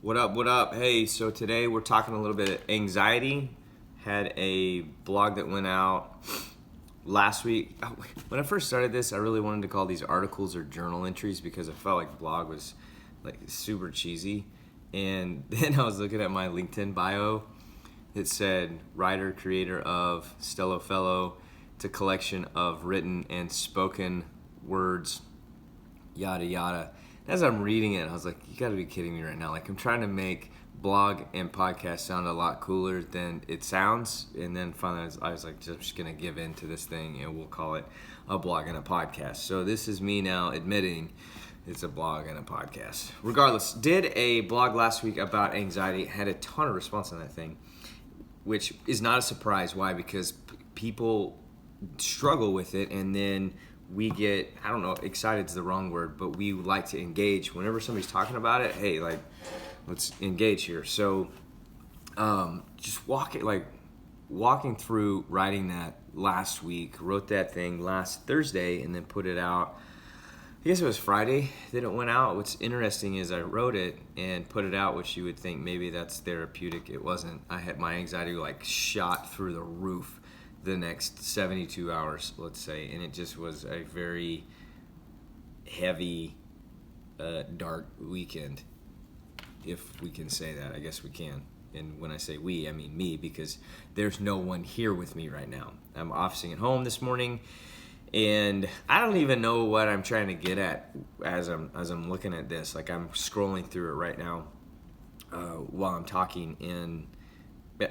What up? What up? Hey, so today we're talking a little bit of anxiety. Had a blog that went out last week. When I first started this, I really wanted to call these articles or journal entries because I felt like blog was like super cheesy. And then I was looking at my LinkedIn bio. It said writer, creator of Stello Fellow. It's a collection of written and spoken words, yada yada. As I'm reading it, I was like, you gotta be kidding me right now. Like, I'm trying to make blog and podcast sound a lot cooler than it sounds. And then finally, I was like, I'm just gonna give in to this thing and we'll call it a blog and a podcast. So this is me now admitting it's a blog and a podcast. Regardless, did a blog last week about anxiety, had a ton of response on that thing, which is not a surprise. Why? Because people struggle with it, and then we get, I don't know, excited is the wrong word, but we like to engage whenever somebody's talking about it. Hey, like, let's engage here. So just walking through writing that last week, wrote that thing last Thursday and then put it out. I guess it was Friday that it went out. What's interesting is I wrote it and put it out, which you would think maybe that's therapeutic. It wasn't. I had my anxiety like shot through the roof the next 72 hours, let's say, and it just was a very heavy, dark weekend, if we can say that. I guess we can. And when I say we, I mean me, because there's no one here with me right now. I'm officing at home this morning, and I don't even know what I'm trying to get at as I'm looking at this. Like, I'm scrolling through it right now while I'm talking, and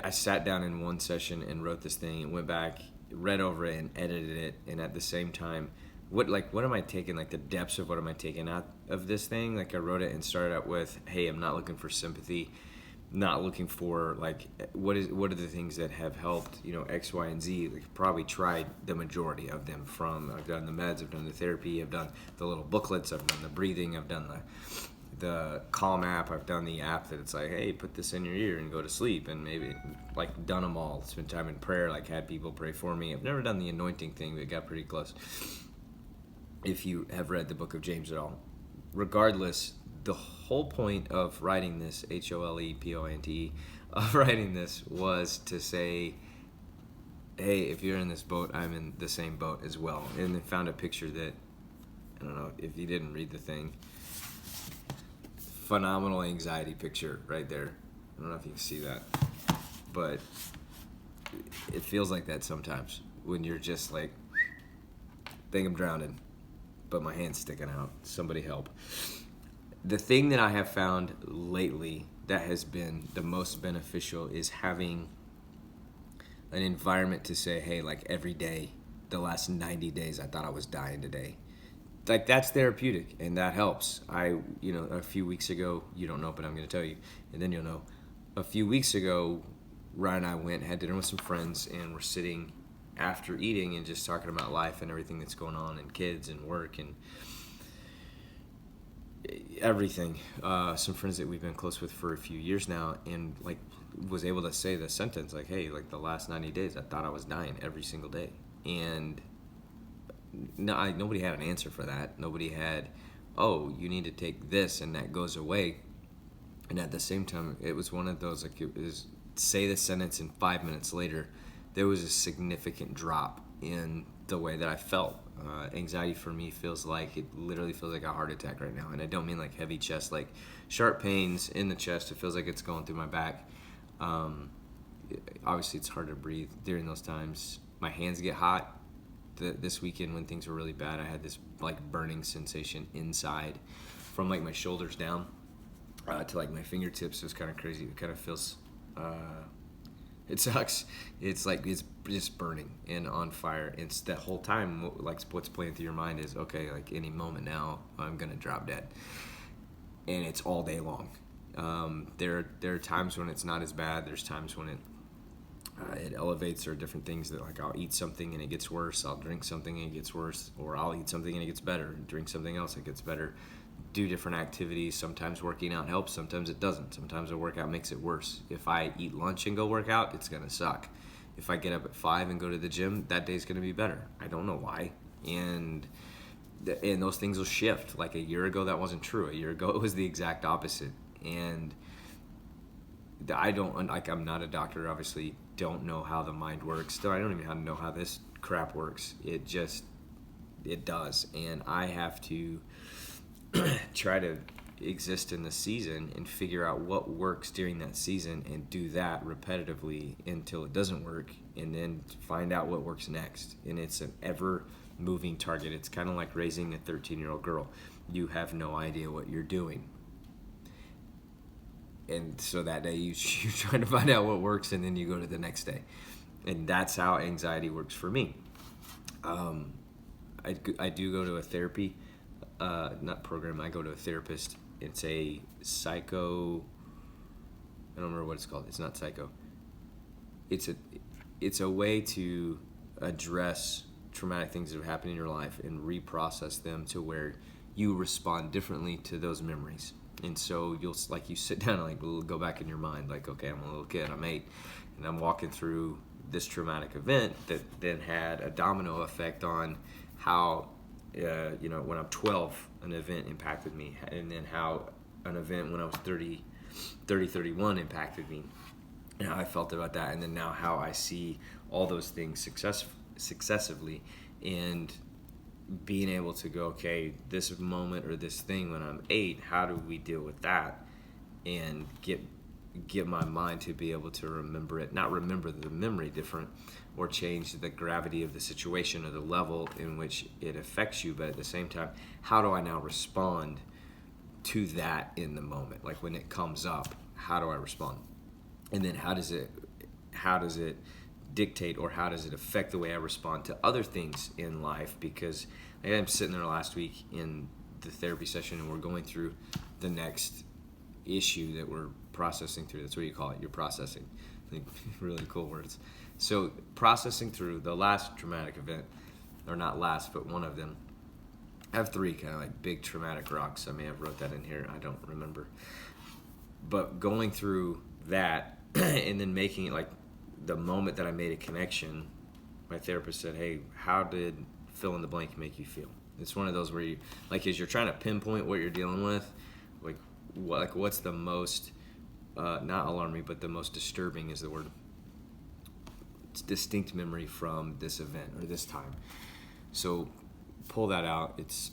I sat down in one session and wrote this thing and went back, read over it and edited it, and at the same time, what am I taking, like the depths of what am I taking out of this thing? Like, I wrote it and started out with, hey, I'm not looking for sympathy, not looking for like what are the things that have helped, X, Y, and Z. Like, probably tried the majority of them. I've done the meds, I've done the therapy, I've done the little booklets, I've done the breathing, I've done the Calm app, I've done the app that it's like, hey, put this in your ear and go to sleep, and maybe like done them all. Spent time in prayer, like had people pray for me. I've never done the anointing thing, but got pretty close. If you have read the book of James at all, regardless, the whole point of writing this HOLEPOINT of writing this was to say, hey, if you're in this boat, I'm in the same boat as well. And then found a picture that, I don't know if you didn't read the thing, phenomenal anxiety picture right there. I don't know if you can see that, but it feels like that sometimes when you're just like, think I'm drowning, but my hand's sticking out. Somebody help. The thing that I have found lately that has been the most beneficial is having an environment to say, hey, like every day, the last 90 days, I thought I was dying today. Like, that's therapeutic, and that helps. A few weeks ago, you don't know, but I'm going to tell you, and then you'll know. A few weeks ago, Ryan and I had dinner with some friends, and we're sitting after eating and just talking about life and everything that's going on, and kids and work and everything. Some friends that we've been close with for a few years now, and like was able to say the sentence like, hey, like the last 90 days, I thought I was dying every single day. And nobody had an answer for that. Nobody had, oh, you need to take this and that goes away. And at the same time, it was one of those, like, it was say the sentence and 5 minutes later, there was a significant drop in the way that I felt. Anxiety for me it literally feels like a heart attack right now. And I don't mean like heavy chest, like sharp pains in the chest. It feels like it's going through my back. Obviously, it's hard to breathe during those times. My hands get hot. This weekend when things were really bad, I had this like burning sensation inside from like my shoulders down to like my fingertips. It was kind of crazy. It kind of feels, it sucks. It's like it's just burning and on fire. It's that whole time, like what's playing through your mind is, okay, like any moment now I'm gonna drop dead, and it's all day long. There are times when it's not as bad. There's times when it elevates, or different things that, like, I'll eat something and it gets worse, I'll drink something and it gets worse, or I'll eat something and it gets better, drink something else, it gets better, do different activities. Sometimes working out helps, sometimes it doesn't. Sometimes a workout makes it worse. If I eat lunch and go work out, it's gonna suck. If I get up at 5 and go to the gym, that day's gonna be better. I don't know why. And those things will shift. Like a year ago, that wasn't true. A year ago, it was the exact opposite. And I don't, like, I'm not a doctor, obviously, don't know how the mind works. Still, I don't even know how this crap works. It does. And I have to try to exist in the season and figure out what works during that season and do that repetitively until it doesn't work, and then find out what works next. And it's an ever moving target. It's kind of like raising a 13-year-old girl. You have no idea what you're doing. And so that day you're trying to find out what works, and then you go to the next day. And that's how anxiety works for me. I do go to a therapy, not program, I go to a therapist. It's a psycho, I don't remember what it's called. It's not psycho. It's a way to address traumatic things that have happened in your life and reprocess them to where you respond differently to those memories. And so you sit down and like go back in your mind, like, okay, I'm a little kid, I'm 8, and I'm walking through this traumatic event that then had a domino effect on how, when I'm 12, an event impacted me, and then how an event when I was 31 impacted me, and how I felt about that, and then now how I see all those things successively, and being able to go, okay, this moment or this thing when I'm 8, how do we deal with that, and get my mind to be able to remember it, not remember the memory different, or change the gravity of the situation or the level in which it affects you, but at the same time, how do I now respond to that in the moment? Like when it comes up, how do I respond? And then how does it dictate, or how does it affect the way I respond to other things in life? Because I'm sitting there last week in the therapy session, and we're going through the next issue that we're processing through. That's what you call it. You're processing. I think really cool words. So processing through the last traumatic event, or not last, but one of them. I have 3 kind of like big traumatic rocks. I may have wrote that in here. I don't remember. But going through that and then making it like the moment that I made a connection, my therapist said, hey, how did fill in the blank make you feel? It's one of those where you, like, as you're trying to pinpoint what you're dealing with, what's the most, not alarming, but the most disturbing is the word. It's distinct memory from this event or this time. So pull that out. It's,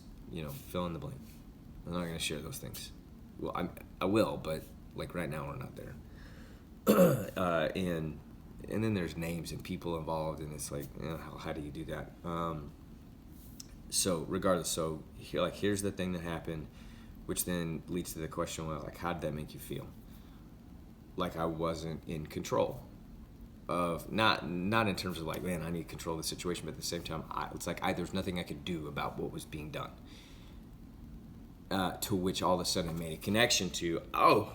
fill in the blank. I'm not going to share those things. Well, I will, but like right now we're not there. And then there's names and people involved, and it's like, how do you do that? So regardless, here's the thing that happened, which then leads to the question, well, like, how did that make you feel? Like I wasn't in control of, not in terms of like, man, I need to control the situation, but at the same time, it's like there's nothing I could do about what was being done. To which all of a sudden I made a connection to,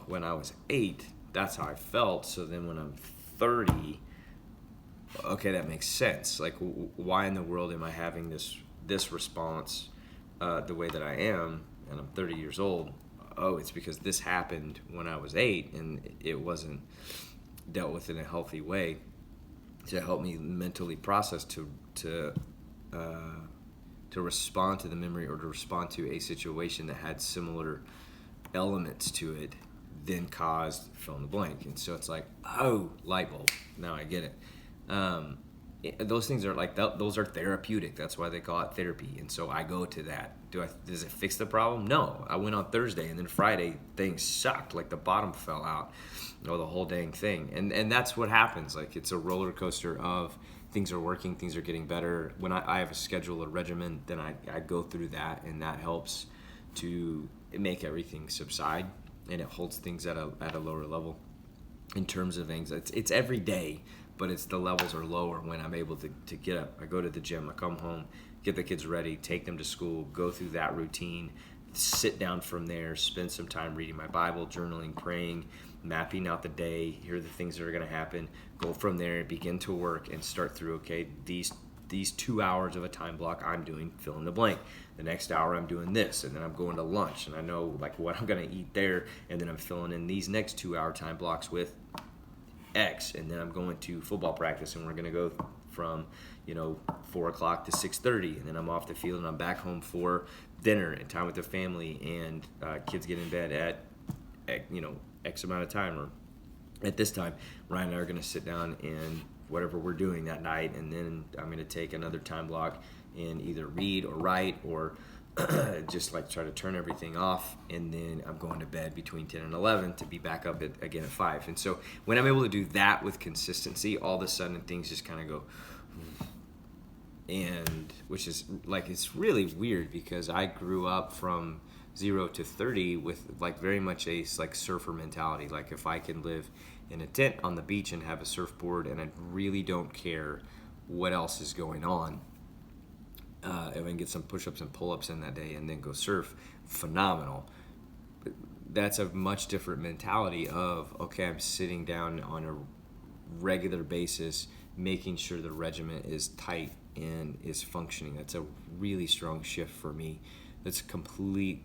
when I was 8, that's how I felt. So then when I'm 30, okay, that makes sense. Like, why in the world am I having this response the way that I am, and I'm 30 years old? It's because this happened when I was 8, and it wasn't dealt with in a healthy way to help me mentally process to respond to the memory, or to respond to a situation that had similar elements to it, then caused fill in the blank. And so it's like, light bulb, now I get it. Those things are like, those are therapeutic. That's why they call it therapy. And so I go to that. Does it fix the problem? No. I went on Thursday, and then Friday things sucked. Like the bottom fell out, the whole dang thing. And that's what happens. Like, it's a roller coaster of things are working, things are getting better. When I have a schedule, a regimen, then I go through that, and that helps to make everything subside, and it holds things at a lower level in terms of anxiety. It's every day, but the levels are lower when I'm able to get up. I go to the gym, I come home, get the kids ready, take them to school, go through that routine, sit down from there, spend some time reading my Bible, journaling, praying, mapping out the day. Here are the things that are going to happen. Go from there, begin to work, and start through, okay, these 2 hours of a time block I'm doing fill in the blank. The next hour I'm doing this, and then I'm going to lunch, and I know like what I'm going to eat there, and then I'm filling in these next 2 hour time blocks with X, and then I'm going to football practice, and we're going to go from 4 o'clock to 6:30, and then I'm off the field, and I'm back home for dinner and time with the family, and kids get in bed at X amount of time, or At this time, Ryan and I are going to sit down and whatever we're doing that night, and then I'm going to take another time block and either read or write or just like try to turn everything off, and then I'm going to bed between 10 and 11 to be back up again at 5. And so when I'm able to do that with consistency, all of a sudden things just kind of go, and which is like, it's really weird because I grew up from 0 to 30 with like very much a like surfer mentality. Like if I can live in a tent on the beach and have a surfboard and I really don't care what else is going on, if I can get some push-ups and pull-ups in that day and then go surf, phenomenal. But that's a much different mentality of, okay, I'm sitting down on a regular basis, making sure the regiment is tight and is functioning. That's a really strong shift for me. That's complete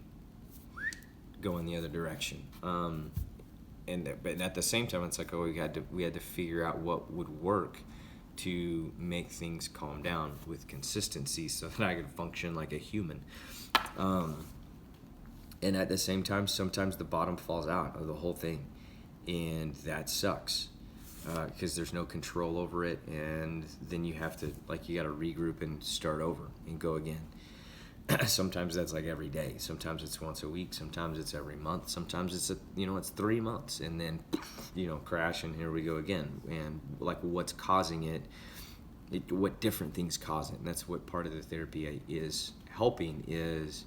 going the other direction. But at the same time, it's like, oh, we had to figure out what would work to make things calm down with consistency so that I could function like a human. And at the same time, sometimes the bottom falls out of the whole thing, and that sucks because there's no control over it, and then you have to, like, you got to regroup and start over and go again. Sometimes that's like every day. Sometimes it's once a week. Sometimes it's every month. Sometimes it's it's 3 months, and then crash, and here we go again. And like, what's causing it? What different things cause it? And that's what part of the therapy is helping, is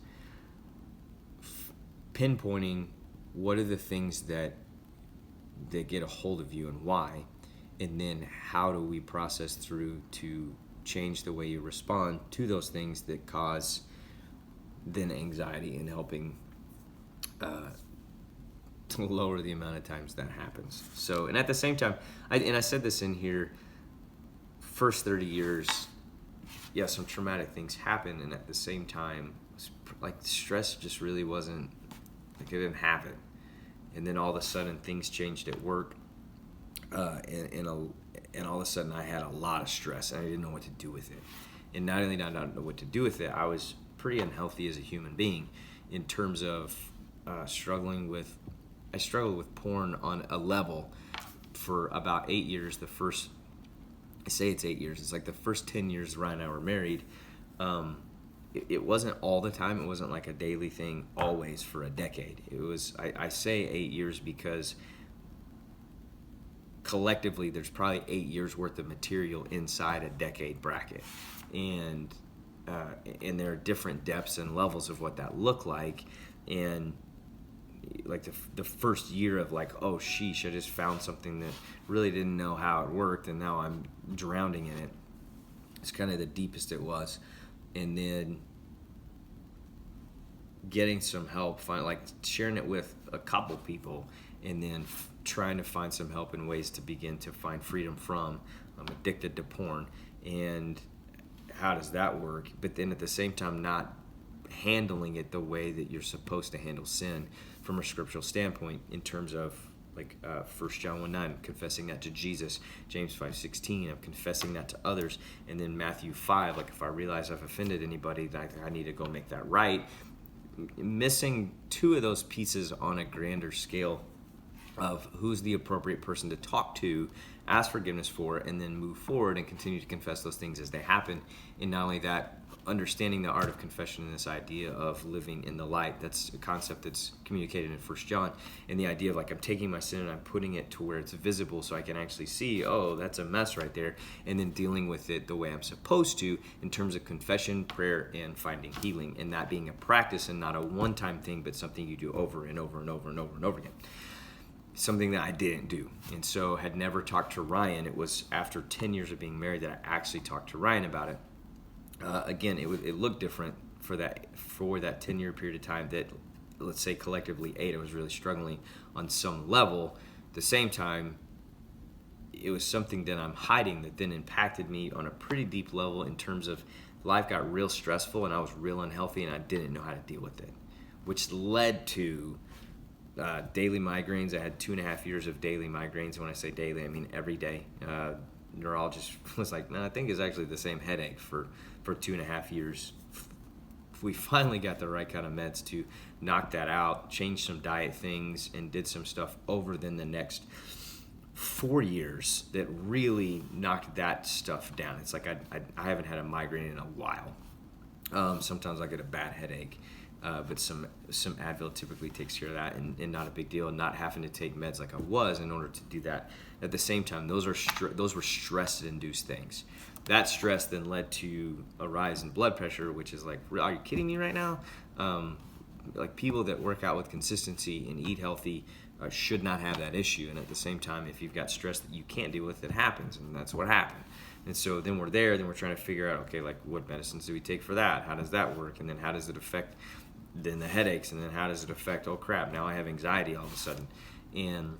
pinpointing what are the things that get a hold of you and why, and then how do we process through to change the way you respond to those things that cause then anxiety, and helping to lower the amount of times that happens. So, and at the same time, I said this in here, first 30 years, yeah, some traumatic things happen, and at the same time, like, stress just really wasn't, like, it didn't happen. And then all of a sudden things changed at work, and all of a sudden I had a lot of stress and I didn't know what to do with it. And not only did I not know what to do with it, I was pretty unhealthy as a human being in terms of I struggled with porn on a level for about 8 years. I say it's 8 years. It's like the first 10 years Ryan and I were married. It wasn't all the time. It wasn't like a daily thing always for a decade. It was, I say 8 years because collectively there's probably 8 years worth of material inside a decade bracket. And there are different depths and levels of what that looked like. And like the first year of like, oh sheesh, I just found something that really didn't know how it worked, and now I'm drowning in it. It's kind of the deepest it was. And then getting some help, like sharing it with a couple people, and then trying to find some help in ways to begin to find freedom from. I'm addicted to porn, and how does that work? But then at the same time, not handling it the way that you're supposed to handle sin from a scriptural standpoint, in terms of like 1 John 1:9, confessing that to Jesus, James 5:16, I'm confessing that to others, and then Matthew 5, like if I realize I've offended anybody, that I need to go make that right. Missing two of those pieces on a grander scale of who's the appropriate person to talk to, ask forgiveness for, and then move forward and continue to confess those things as they happen. And not only that, understanding the art of confession and this idea of living in the light. That's a concept that's communicated in 1 John. And the idea of like, I'm taking my sin and I'm putting it to where it's visible so I can actually see, oh, that's a mess right there. And then dealing with it the way I'm supposed to in terms of confession, prayer, and finding healing. And that being a practice and not a one-time thing, but something you do over and over and over and over and over again. Something that I didn't do, and so had never talked to Ryan. It was after 10 years of being married that I actually talked to Ryan about it. Again, it looked different for that 10-year period of time that, let's say collectively 8, I was really struggling on some level. At the same time, it was something that I'm hiding that then impacted me on a pretty deep level in terms of life got real stressful and I was real unhealthy and I didn't know how to deal with it, which led to daily migraines. I had 2.5 years of daily migraines. When I say daily, I mean every day. Neurologist was like, no, I think it's actually the same headache for 2.5 years. We finally got the right kind of meds to knock that out, changed some diet things, and did some stuff over then the next 4 years that really knocked that stuff down. It's like I haven't had a migraine in a while. Sometimes I get a bad headache, but some Advil typically takes care of that, and not a big deal. Not having to take meds like I was in order to do that. At the same time, those were stress-induced things. That stress then led to a rise in blood pressure, which is like, are you kidding me right now? Like people that work out with consistency and eat healthy should not have that issue. And at the same time, if you've got stress that you can't deal with, it happens, and that's what happened. And so then we're there, then we're trying to figure out, okay, like what medicines do we take for that? How does that work? And then how does it affect then the headaches? And then how does it affect, oh crap, now I have anxiety all of a sudden. And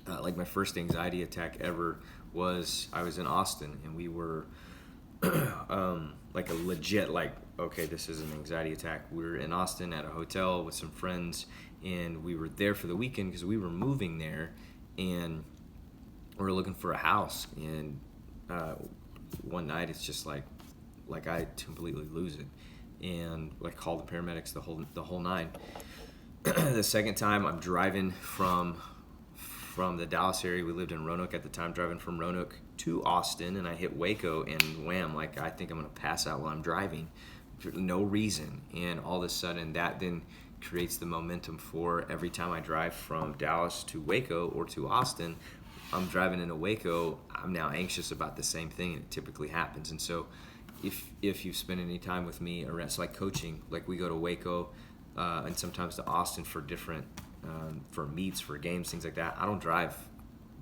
like my first anxiety attack ever was, I was in Austin, and we were like a legit, like, okay, this is an anxiety attack. We were in Austin at a hotel with some friends, and we were there for the weekend because we were moving there, and we were looking for a house. And one night it's just like I completely lose it, and like call the paramedics, the whole nine. The second time I'm driving from the Dallas area. We lived in Roanoke at the time, driving from Roanoke to Austin, and I hit Waco, and wham, like I think I'm gonna pass out while I'm driving for no reason. And all of a sudden that then creates the momentum for every time I drive from Dallas to Waco or to Austin, I'm driving into Waco, I'm now anxious about the same thing, and it typically happens. And so if you've spent any time with me around, so like coaching, like we go to Waco and sometimes to Austin for different for meets, for games, things like that. I don't drive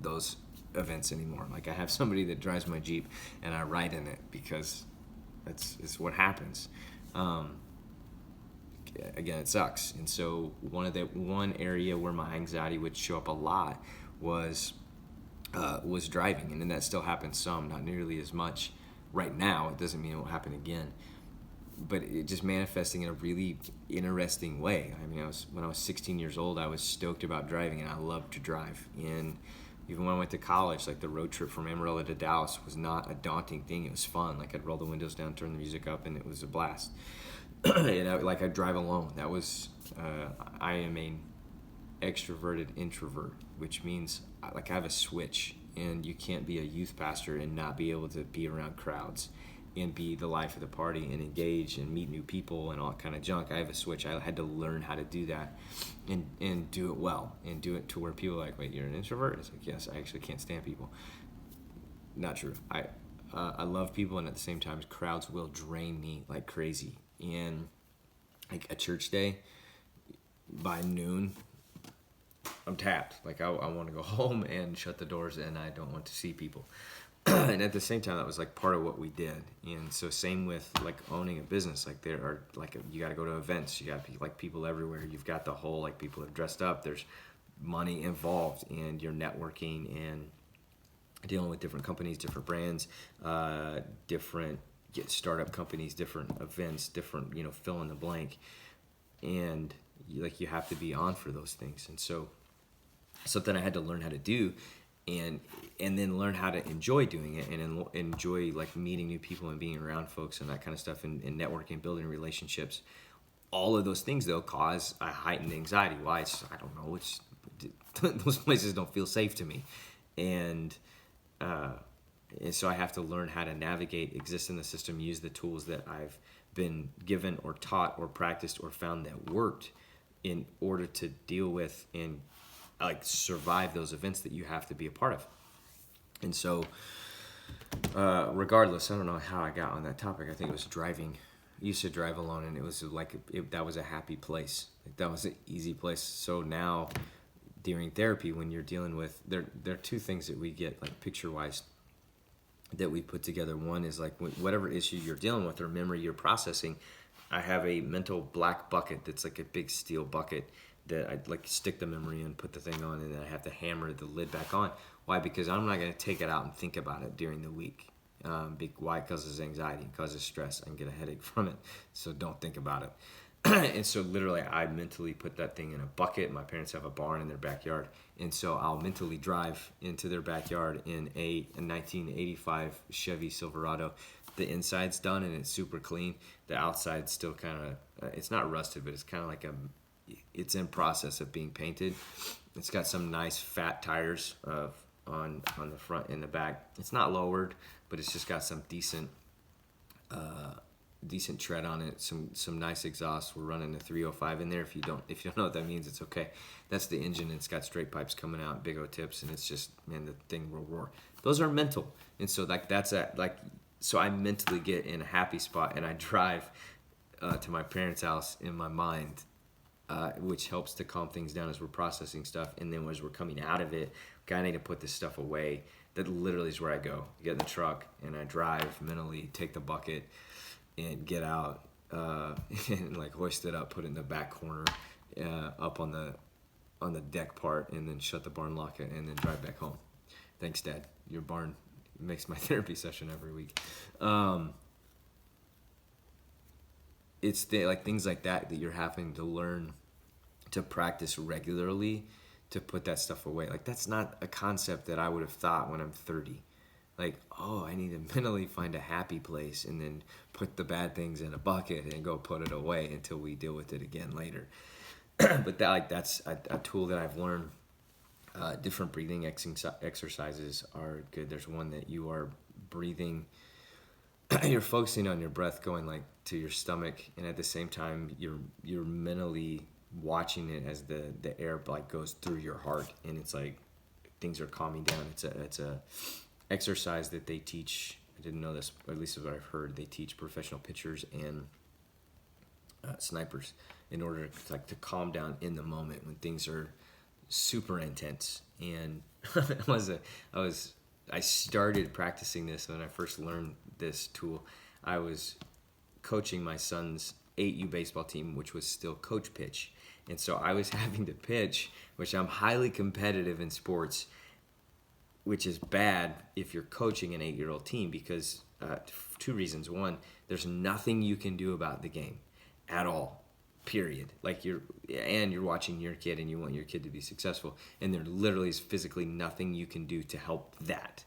those events anymore. Like I have somebody that drives my Jeep, and I ride in it because it's what happens. Again, it sucks. And so one area where my anxiety would show up a lot was driving, and then that still happens some, not nearly as much right now. It doesn't mean it won't happen again, but it just manifesting in a really interesting way. I mean, when I was 16 years old, I was stoked about driving, and I loved to drive. And even when I went to college, like the road trip from Amarillo to Dallas was not a daunting thing. It was fun. Like I'd roll the windows down, turn the music up, and it was a blast. And I'd drive alone. That was I am an extroverted introvert, which means I have a switch, and you can't be a youth pastor and not be able to be around crowds and be the life of the party and engage and meet new people and all that kind of junk. I have a switch. I had to learn how to do that and do it well, and do it to where people are like, wait, you're an introvert? It's like, yes, I actually can't stand people. Not true. I love people, and at the same time, crowds will drain me like crazy. And like a church day, by noon, I'm tapped. Like I want to go home and shut the doors, and I don't want to see people. And at the same time, that was like part of what we did. And so same with like owning a business. Like there are like you got to go to events. You got like people everywhere. You've got the whole like people have dressed up. There's money involved, and you're networking and dealing with different companies, different brands, different startup companies, different events, different fill in the blank. And you have to be on for those things. And so something I had to learn how to do, and then learn how to enjoy doing it, and enjoy like meeting new people and being around folks and that kind of stuff, and networking, building relationships. All of those things though cause a heightened anxiety. Why? I don't know. Those places don't feel safe to me, and so I have to learn how to navigate, exist in the system, use the tools that I've been given or taught or practiced or found that worked in order to deal with and like survive those events that you have to be a part of. And so regardless, I don't know how I got on that topic. I think it was driving. I used to drive alone, and it was like that was a happy place. Like that was an easy place. So now during therapy, when you're dealing with there are two things that we get like picture wise that we put together. One is like whatever issue you're dealing with or memory you're processing, I have a mental black bucket that's like a big steel bucket that I like stick the memory in, put the thing on, and then I have to hammer the lid back on. Why? Because I'm not going to take it out and think about it during the week. Why? Because it's anxiety, because it's stress. I can get a headache from it, so don't think about it. And so literally I mentally put that thing in a bucket. My parents have a barn in their backyard, and so I'll mentally drive into their backyard in a 1985 Chevy Silverado. The inside's done and it's super clean. The outside's still kind of it's not rusted, but it's kind of like it's in process of being painted. It's got some nice fat tires on the front and the back. It's not lowered, but it's just got some decent tread on it, some nice exhaust. We're running a 305 in there. If you don't know what that means, it's okay. That's the engine. It's got straight pipes coming out, big O tips, and it's just, man, the thing will roar. Those are mental, and so so I mentally get in a happy spot, and I drive to my parents' house in my mind, which helps to calm things down as we're processing stuff. And then as we're coming out of it, okay, I need to put this stuff away. That literally is where I go. I get in the truck and I drive mentally, take the bucket and get out and like hoist it up, put it in the back corner, up on the deck part, and then shut the barn, lock it, and then drive back home. Thanks, Dad. Your barn makes my therapy session every week. It's like things like that you're having to learn to practice regularly to put that stuff away. Like, that's not a concept that I would have thought when I'm 30. Like, oh, I need to mentally find a happy place and then put the bad things in a bucket and go put it away until we deal with it again later. But that's a tool that I've learned. Different breathing exercises are good. There's one that you are breathing, you're focusing on your breath going like to your stomach, and at the same time you're mentally watching it as the air like goes through your heart, and it's like things are calming down. It's a exercise that they teach. I didn't know this, or at least what I've heard. They teach professional pitchers and snipers in order to calm down in the moment when things are super intense. And I started practicing this when I first learned this tool. I was coaching my son's 8U baseball team, which was still coach pitch. And so I was having to pitch, which I'm highly competitive in sports, which is bad if you're coaching an 8-year-old team because two reasons. One, there's nothing you can do about the game at all, period. Like you're watching your kid and you want your kid to be successful, and there literally is physically nothing you can do to help that.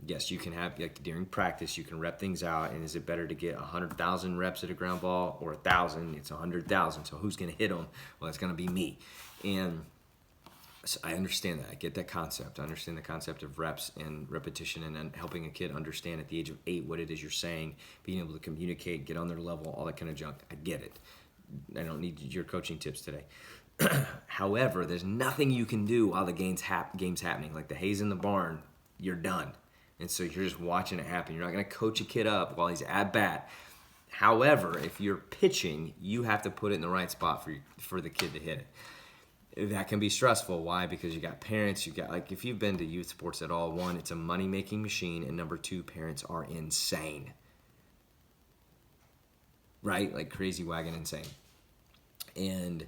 Yes, you can have, like during practice, you can rep things out, and is it better to get 100,000 reps at a ground ball or 1,000? It's 100,000, so who's going to hit them? Well, it's going to be me. And so I understand that. I get that concept. I understand the concept of reps and repetition and helping a kid understand at the age of 8 what it is you're saying, being able to communicate, get on their level, all that kind of junk. I get it. I don't need your coaching tips today. However, there's nothing you can do while the game's happening. Like the hay's in the barn, you're done. And so you're just watching it happen. You're not going to coach a kid up while he's at bat. However, if you're pitching, you have to put it in the right spot for the kid to hit it. That can be stressful. Why? Because you got parents. You got, like, if you've been to youth sports at all, one, it's a money-making machine, and number two, parents are insane. Right? Like crazy wagon insane. And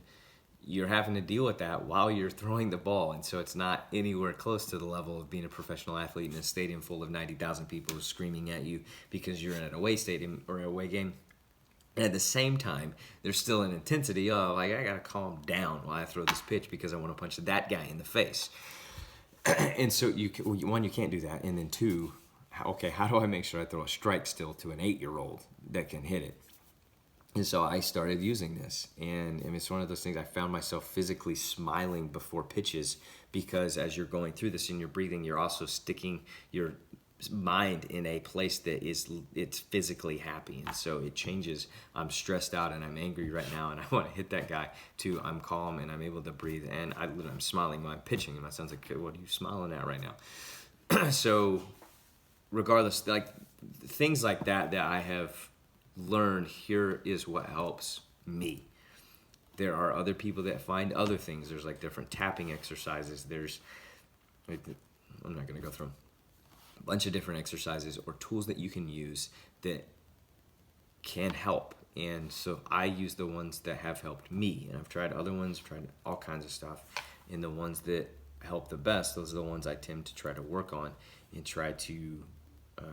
you're having to deal with that while you're throwing the ball. And so it's not anywhere close to the level of being a professional athlete in a stadium full of 90,000 people screaming at you because you're in an away stadium or an away game. And at the same time, there's still an intensity of, like, I got to calm down while I throw this pitch because I want to punch that guy in the face. And so, you can't do that. And then two, okay, how do I make sure I throw a strike still to an 8-year-old that can hit it? And so I started using this, and it's one of those things. I found myself physically smiling before pitches because as you're going through this and you're breathing, you're also sticking your mind in a place that it's physically happy. And so it changes. I'm stressed out and I'm angry right now and I want to hit that guy, to I'm calm and I'm able to breathe and I'm smiling while I'm pitching. And my son's like, what are you smiling at right now? So regardless, like things like that I have learned, here is what helps me. There are other people that find other things. There's like different tapping exercises. I'm not going to go through them. A bunch of different exercises or tools that you can use that can help. And so I use the ones that have helped me. And I've tried other ones, tried all kinds of stuff. And the ones that help the best, those are the ones I tend to try to work on and try to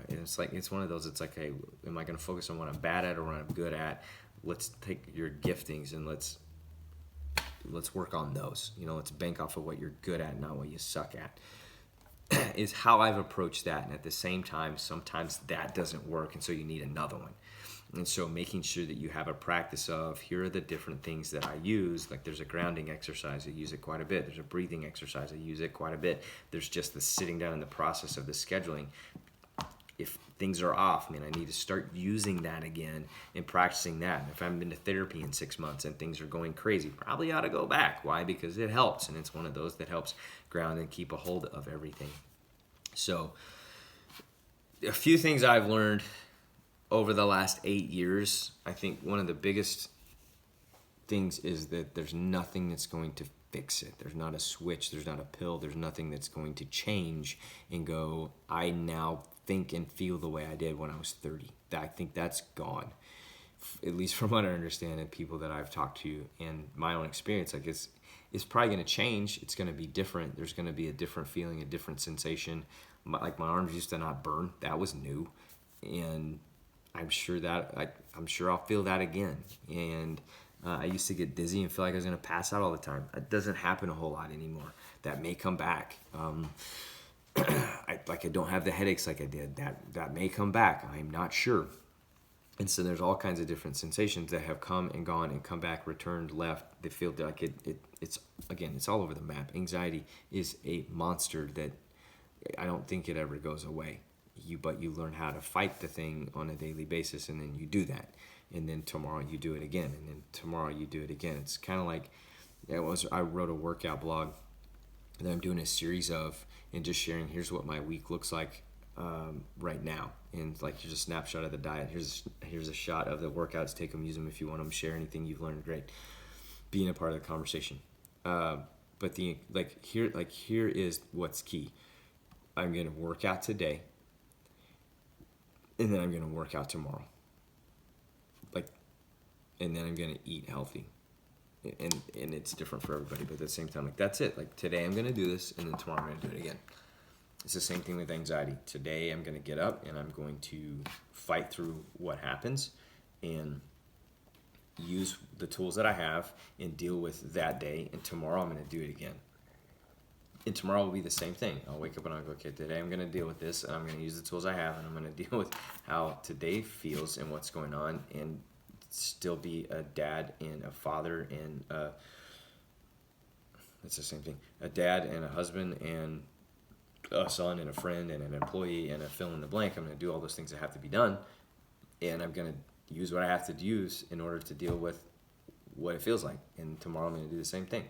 and it's one of those, it's like, hey, am I going to focus on what I'm bad at or what I'm good at? Let's take your giftings and let's work on those. Let's bank off of what you're good at, not what you suck at. Is how I've approached that. And at the same time, sometimes that doesn't work, and so you need another one. And so making sure that you have a practice of, here are the different things that I use. Like there's a grounding exercise, I use it quite a bit. There's a breathing exercise, I use it quite a bit. There's just the sitting down in the process of the scheduling. If things are off, I need to start using that again and practicing that. If I haven't been to therapy in 6 months and things are going crazy, probably ought to go back. Why? Because it helps, and it's one of those that helps ground and keep a hold of everything. So a few things I've learned over the last 8 years. I think one of the biggest things is that there's nothing that's going to fix it. There's not a switch, there's not a pill, there's nothing that's going to change and go, I now think and feel the way I did when I was 30. I think that's gone, at least from what I understand and people that I've talked to and my own experience. Like it's probably going to change. It's going to be different. There's going to be a different feeling, a different sensation. Like my arms used to not burn. That was new. And I'm sure I'll feel that again. And I used to get dizzy and feel like I was going to pass out all the time. It doesn't happen a whole lot anymore. That may come back. I don't have the headaches like I did. That may come back. I'm not sure. And so there's all kinds of different sensations that have come and gone and come back, returned, left. They feel like it's all over the map. Anxiety is a monster that I don't think it ever goes away. But you learn how to fight the thing on a daily basis, and then you do that. And then tomorrow you do it again, and then tomorrow you do it again. It's kind of like, I wrote a workout blog that I'm doing a series of, and just sharing, here's what my week looks like right now. And like, here's a snapshot of the diet. Here's a shot of the workouts. Take them, use them if you want them. Share anything you've learned. Great. Being a part of the conversation. But here is what's key. I'm going to work out today, and then I'm going to work out tomorrow. And then I'm going to eat healthy. And it's different for everybody, but at the same time, that's it. Like today I'm going to do this, and then tomorrow I'm going to do it again. It's the same thing with anxiety. Today I'm going to get up and I'm going to fight through what happens and use the tools that I have and deal with that day. And tomorrow I'm going to do it again. And tomorrow will be the same thing. I'll wake up and I'll go, okay, today I'm going to deal with this, and I'm going to use the tools I have, and I'm going to deal with how today feels and what's going on, and still be a dad and a father and it's the same thing. A dad and a husband and a son and a friend and an employee and a fill in the blank. I'm going to do all those things that have to be done, and I'm going to use what I have to use in order to deal with what it feels like. And tomorrow I'm going to do the same thing.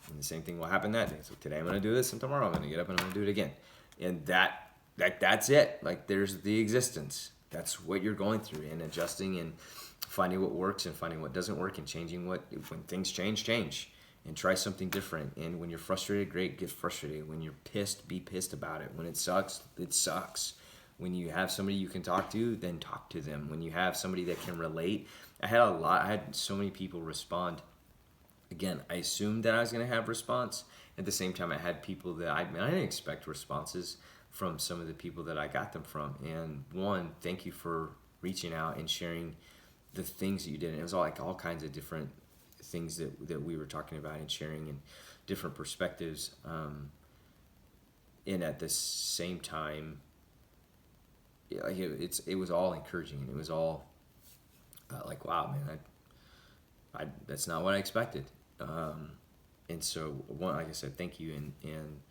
And the same thing will happen that day. So today I'm going to do this, and tomorrow I'm going to get up and I'm going to do it again. And that's it. Like, there's the existence. That's what you're going through, and adjusting and finding what works and finding what doesn't work, and changing when things change and try something different. And when you're frustrated, great, get frustrated. When you're pissed, be pissed about it. When it sucks, it sucks. When you have somebody you can talk to, then talk to them. When you have somebody that can relate, I had so many people respond. Again, I assumed that I was going to have response. At the same time, I had people that I didn't expect responses from some of the people that I got them from. And one, thank you for reaching out and sharing the things that you did. And it was all kinds of different things that we were talking about and sharing, and different perspectives. And at the same time, it was all encouraging, and it was all like, wow, man, I that's not what I expected. And so, one, like I said, thank you. And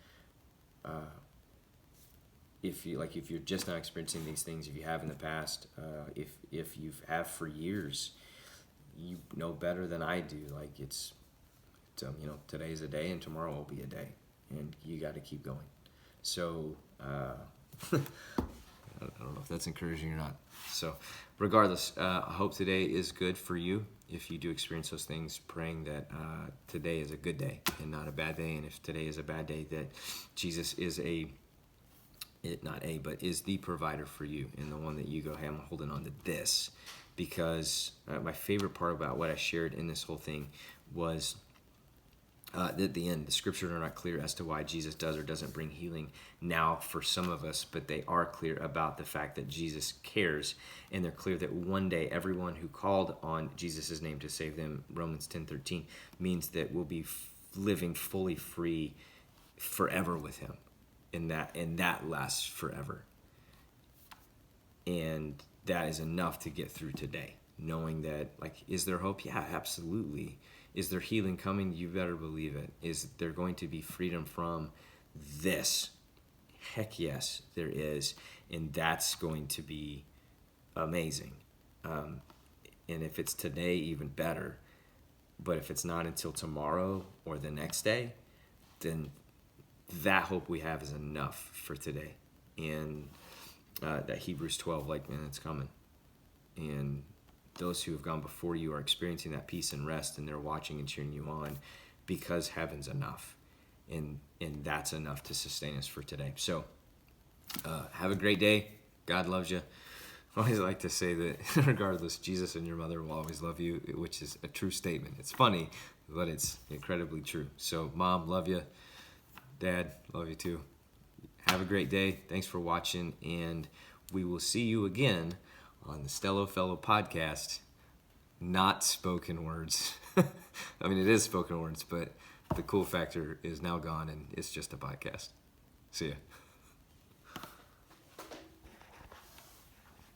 if you're just not experiencing these things, if you have in the past, if you have for years, you know better than I do. Like, it's today's a day, and tomorrow will be a day, and you got to keep going. So I don't know if that's encouraging or not. So regardless, I hope today is good for you. If you do experience those things, praying that today is a good day and not a bad day. And if today is a bad day, that Jesus is is the provider for you, and the one that you go, hey, I'm holding on to this. Because my favorite part about what I shared in this whole thing was at the end, the scriptures are not clear as to why Jesus does or doesn't bring healing now for some of us, but they are clear about the fact that Jesus cares, and they're clear that one day everyone who called on Jesus' name to save them, Romans 10:13, means that we'll be living fully free forever with him, and that lasts forever. And that is enough to get through today. Knowing that, like, is there hope? Yeah, absolutely. Is there healing coming? You better believe it. Is there going to be freedom from this? Heck yes, there is. And that's going to be amazing. And if it's today, even better. But if it's not until tomorrow or the next day, then that hope we have is enough for today. And that Hebrews 12, like, man, it's coming. And those who have gone before you are experiencing that peace and rest, and they're watching and cheering you on because heaven's enough. And that's enough to sustain us for today. So have a great day. God loves you. I always like to say that regardless, Jesus and your mother will always love you, which is a true statement. It's funny, but it's incredibly true. So, Mom, love you. Dad, love you too. Have a great day. Thanks for watching, and we will see you again on the Stello Fellow podcast. Not spoken words. I mean, it is spoken words, but the cool factor is now gone, and it's just a podcast. See ya.